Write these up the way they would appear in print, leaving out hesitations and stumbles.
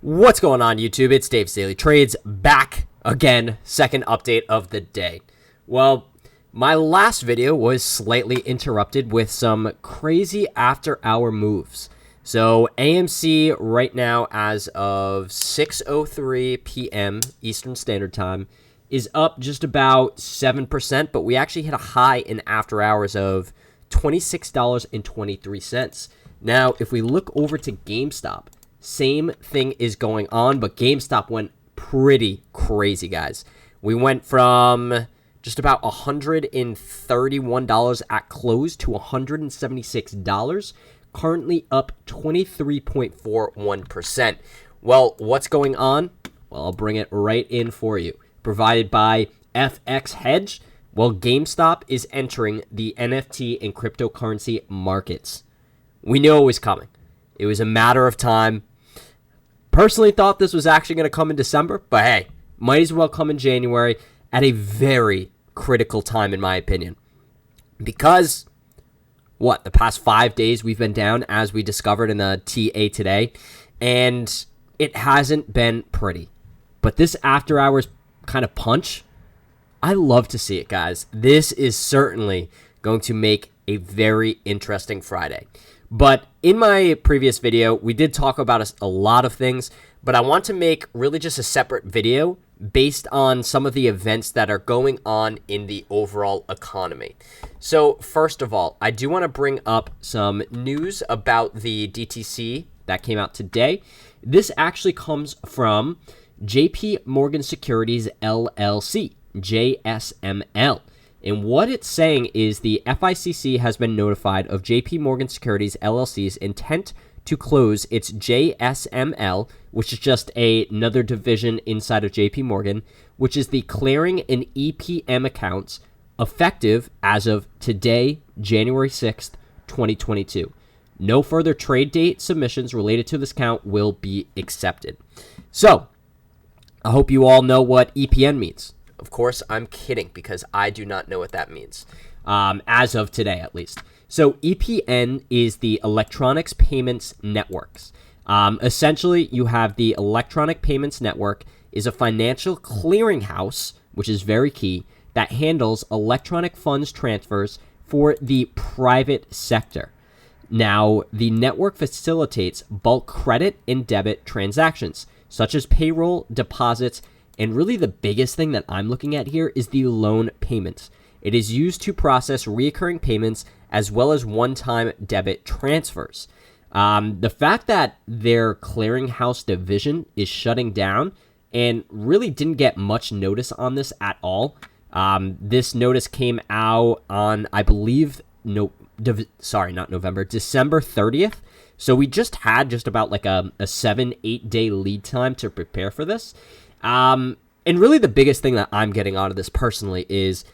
What's going on, YouTube? It's Dave's Daily Trades back again, second update of the day. Well, my last video was slightly interrupted with some crazy after-hour moves. So AMC right now, as of 6:03 p.m. Eastern Standard Time, is up just about 7%, but we actually hit a high in after hours of $26.23. Now, if we look over to GameStop, same thing is going on, but GameStop went pretty crazy, guys. We went from just about $131 at close to $176, currently up 23.41%. Well, what's going on? Well, I'll bring it right in for you. Provided by FX Hedge. Well, GameStop is entering the NFT and cryptocurrency markets. We knew it was coming. It was a matter of time. Personally thought this was actually going to come in December, but hey, might as well come in January at a very critical time, in my opinion. Because, the past 5 days we've been down, as we discovered in the TA today, and it hasn't been pretty. But this after hours kind of punch, I love to see it, guys. This is certainly going to make a very interesting Friday. But in my previous video, we did talk about a lot of things, but I want to make really just a separate video based on some of the events that are going on in the overall economy. So first of all, I do want to bring up some news about the DTC that came out today. This actually comes from JPMorgan Securities LLC, JSML. And what it's saying is the FICC has been notified of JPMorgan Securities LLC's intent to close its JSML, which is just another division inside of JPMorgan, which is the clearing and EPM accounts effective as of today, January 6th, 2022. No further trade date submissions related to this account will be accepted. So, I hope you all know what EPN means. Of course, I'm kidding because I do not know what that means, as of today at least. So EPN is the Electronics Payments Networks. Essentially, you have the Electronic Payments Network is a financial clearinghouse, which is very key, that handles electronic funds transfers for the private sector. Now, the network facilitates bulk credit and debit transactions, such as payroll, deposits, and really the biggest thing that I'm looking at here is the loan payments. It is used to process recurring payments as well as one-time debit transfers. The fact that their clearinghouse division is shutting down and really didn't get much notice on this at all. This notice came out on, I believe, December 30th. So we just had just about like a 7-8 day lead time to prepare for this. And really the biggest thing that I'm getting out of this personally is,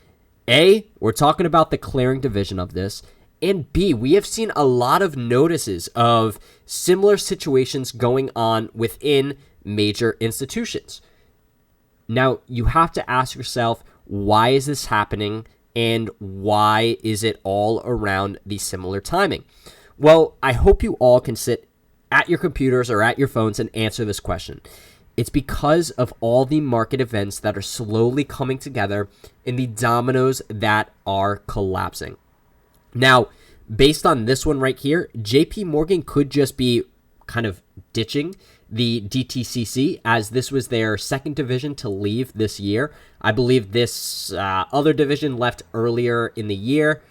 A, we're talking about the clearing division of this, and B, we have seen a lot of notices of similar situations going on within major institutions. Now, you have to ask yourself, why is this happening, and why is it all around the similar timing? Well, I hope you all can sit at your computers or at your phones and answer this question. It's because of all the market events that are slowly coming together and the dominoes that are collapsing. Now, based on this one right here, JPMorgan could just be kind of ditching the DTCC, as this was their second division to leave this year. I believe this other division left earlier in the year.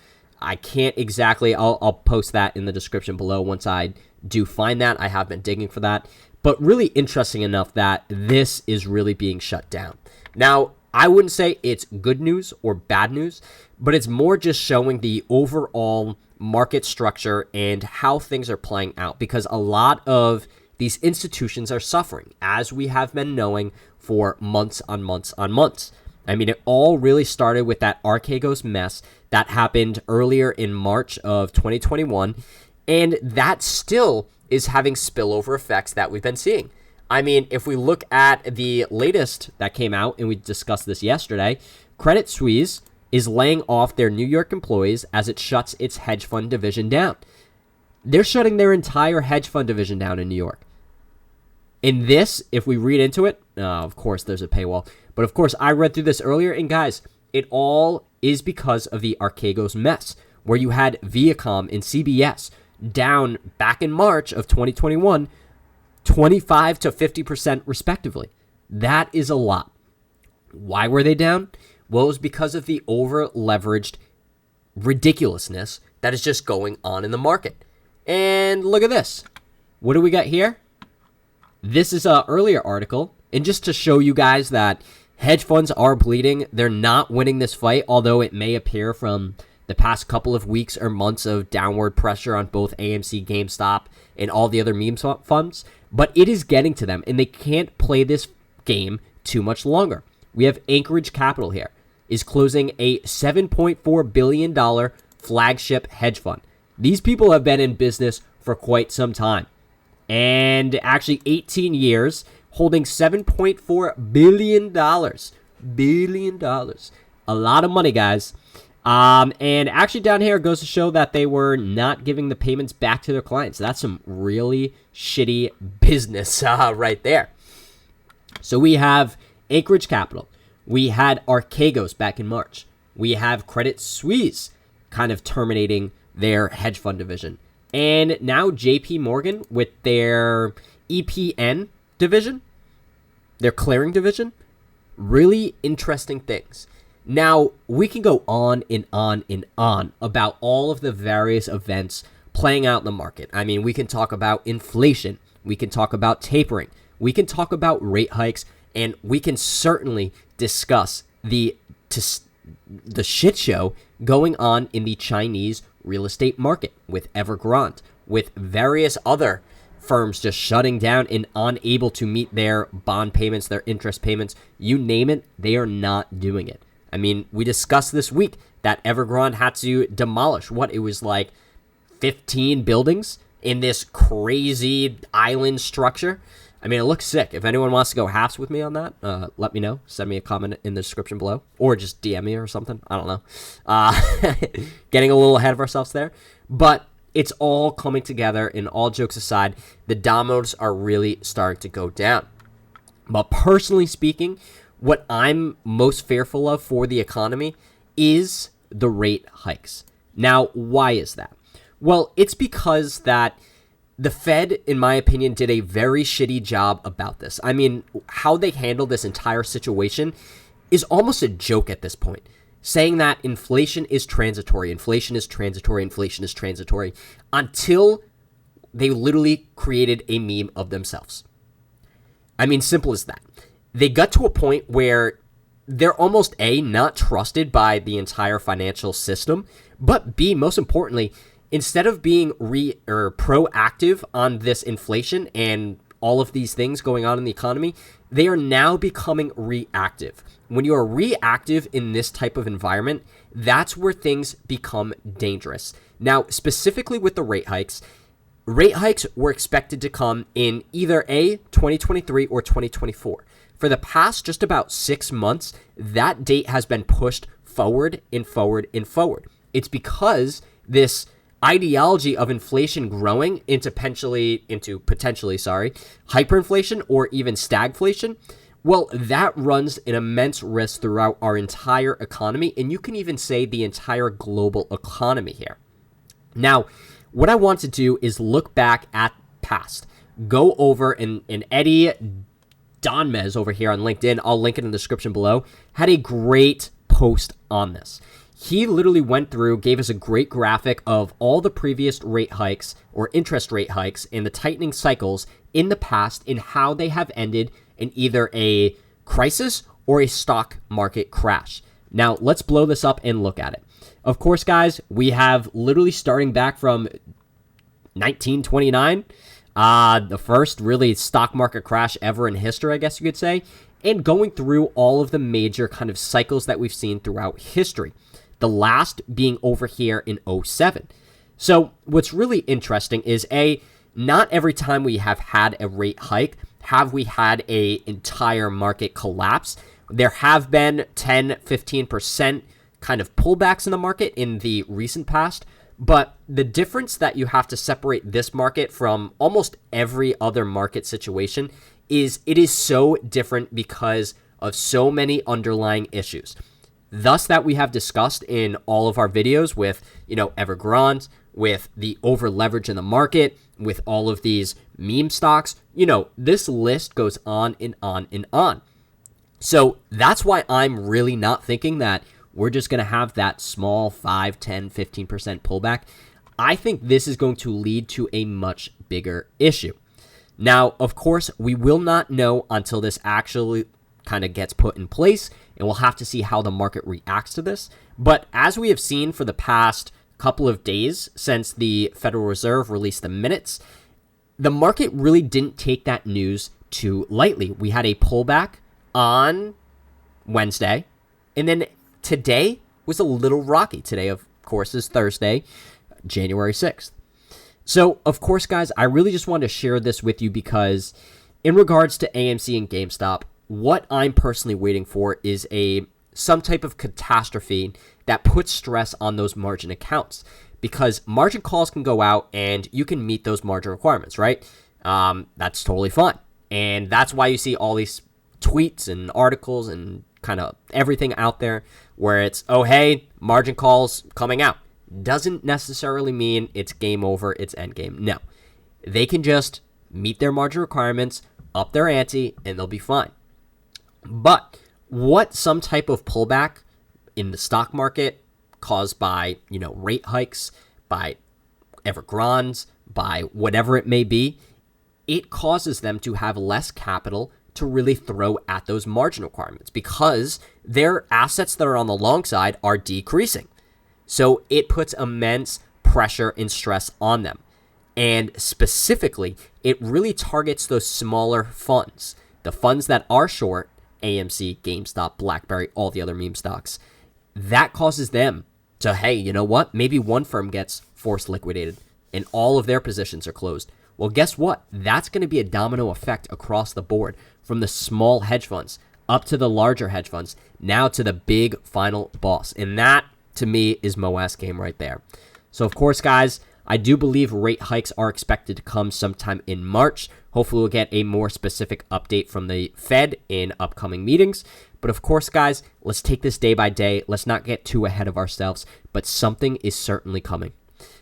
I can't exactly, I'll post that in the description below once I do find that. I have been digging for that. But really interesting enough that this is really being shut down. Now, I wouldn't say it's good news or bad news, but it's more just showing the overall market structure and how things are playing out, because a lot of these institutions are suffering, as we have been knowing for months on months on months. I mean, it all really started with that Archegos mess that happened earlier in March of 2021, and that still is having spillover effects that we've been seeing. I mean, if we look at the latest that came out, and we discussed this yesterday, Credit Suisse is laying off their New York employees as it shuts its hedge fund division down. They're shutting their entire hedge fund division down in New York. In this, if we read into it, of course, there's a paywall. But of course, I read through this earlier. And guys, it all is because of the Archegos mess, where you had Viacom and CBS down back in March of 2021, 25 to 50% respectively. That is a lot. Why were they down? Well, it was because of the over-leveraged ridiculousness that is just going on in the market. And look at this. What do we got here? This is an earlier article. And just to show you guys that hedge funds are bleeding, they're not winning this fight, although it may appear from the past couple of weeks or months of downward pressure on both AMC, GameStop, and all the other meme funds. But it is getting to them, and they can't play this game too much longer. We have Anchorage Capital here, is closing a $7.4 billion flagship hedge fund. These people have been in business for quite some time, and actually 18 years, holding $7.4 billion. A lot of money, guys. And actually down here, it goes to show that they were not giving the payments back to their clients. That's some really shitty business right there. So we have Anchorage Capital. We had Archegos back in March. We have Credit Suisse kind of terminating their hedge fund division. And now JPMorgan with their EPN division, their clearing division. Really interesting things. Now, we can go on and on and on about all of the various events playing out in the market. I mean, we can talk about inflation. We can talk about tapering. We can talk about rate hikes. And we can certainly discuss the shit show going on in the Chinese real estate market with Evergrande, with various other firms just shutting down and unable to meet their bond payments, their interest payments. You name it, they are not doing it. I mean, we discussed this week that Evergrande had to demolish it was like 15 buildings in this crazy island structure. I mean, it looks sick. If anyone wants to go halves with me on that, let me know. Send me a comment in the description below, or just DM me or something. I don't know. Getting a little ahead of ourselves there, but it's all coming together. And all jokes aside, the dominoes are really starting to go down. But personally speaking, what I'm most fearful of for the economy is the rate hikes. Now, why is that? Well, it's because that the Fed, in my opinion, did a very shitty job about this. I mean, how they handled this entire situation is almost a joke at this point. Saying that inflation is transitory, until they literally created a meme of themselves. I mean, simple as that. They got to a point where they're almost A, not trusted by the entire financial system, but B, most importantly, instead of being proactive on this inflation and all of these things going on in the economy, they are now becoming reactive. When you are reactive in this type of environment, that's where things become dangerous. Now, specifically with the rate hikes were expected to come in either 2023 or 2024. For the past just about 6 months, that date has been pushed forward and forward and forward. It's because this ideology of inflation growing into potentially hyperinflation or even stagflation, well, that runs an immense risk throughout our entire economy, and you can even say the entire global economy here. Now, what I want to do is look back at past, go over and Eddie Donmez over here on LinkedIn, I'll link it in the description below, had a great post on this. He literally went through, gave us a great graphic of all the previous rate hikes or interest rate hikes and the tightening cycles in the past and how they have ended in either a crisis or a stock market crash. Now, let's blow this up and look at it. Of course, guys, we have literally starting back from 1929, the first really stock market crash ever in history, I guess you could say, and going through all of the major kind of cycles that we've seen throughout history. The last being over here in 2007. So what's really interesting is not every time we have had a rate hike have we had a entire market collapse. There have been 10, 15% kind of pullbacks in the market in the recent past, But the difference that you have to separate this market from almost every other market situation is it is so different because of so many underlying issues. Thus, that we have discussed in all of our videos with, Evergrande, with the over leverage in the market, with all of these meme stocks, this list goes on and on and on. So that's why I'm really not thinking that we're just going to have that small 5, 10, 15% pullback. I think this is going to lead to a much bigger issue. Now, of course, we will not know until this actually kind of gets put in place, and we'll have to see how the market reacts to this. But as we have seen for the past couple of days since the Federal Reserve released the minutes, the market really didn't take that news too lightly. We had a pullback on Wednesday, and then today was a little rocky. Today, of course, is Thursday, January 6th. So, of course, guys, I really just wanted to share this with you because in regards to AMC and GameStop, what I'm personally waiting for is some type of catastrophe that puts stress on those margin accounts, because margin calls can go out and you can meet those margin requirements, right? That's totally fine. And that's why you see all these tweets and articles and kind of everything out there where it's, oh, hey, margin calls coming out. Doesn't necessarily mean it's game over, it's end game. No, they can just meet their margin requirements, up their ante, and they'll be fine. But what some type of pullback in the stock market caused by, rate hikes, by Evergrandes, by whatever it may be, it causes them to have less capital to really throw at those margin requirements because their assets that are on the long side are decreasing. So it puts immense pressure and stress on them. And specifically, it really targets those smaller funds, the funds that are short, AMC, GameStop, BlackBerry, all the other meme stocks. That causes them to, hey, you know what? Maybe one firm gets forced liquidated and all of their positions are closed. Well, guess what? That's going to be a domino effect across the board from the small hedge funds up to the larger hedge funds, now to the big final boss. And that, to me, is Moas game right there. So, of course, guys, I do believe rate hikes are expected to come sometime in March. Hopefully, we'll get a more specific update from the Fed in upcoming meetings. But, of course, guys, let's take this day by day. Let's not get too ahead of ourselves. But something is certainly coming.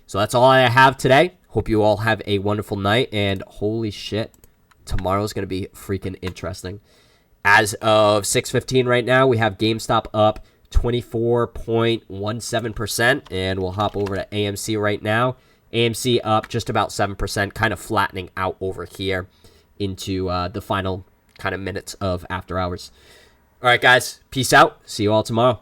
So that's all I have today. Hope you all have a wonderful night. And holy shit, tomorrow's going to be freaking interesting. As of 6:15 right now, we have GameStop up 24.17%. And we'll hop over to AMC right now. AMC up just about 7%, kind of flattening out over here into the final kind of minutes of after hours. All right, guys, peace out. See you all tomorrow.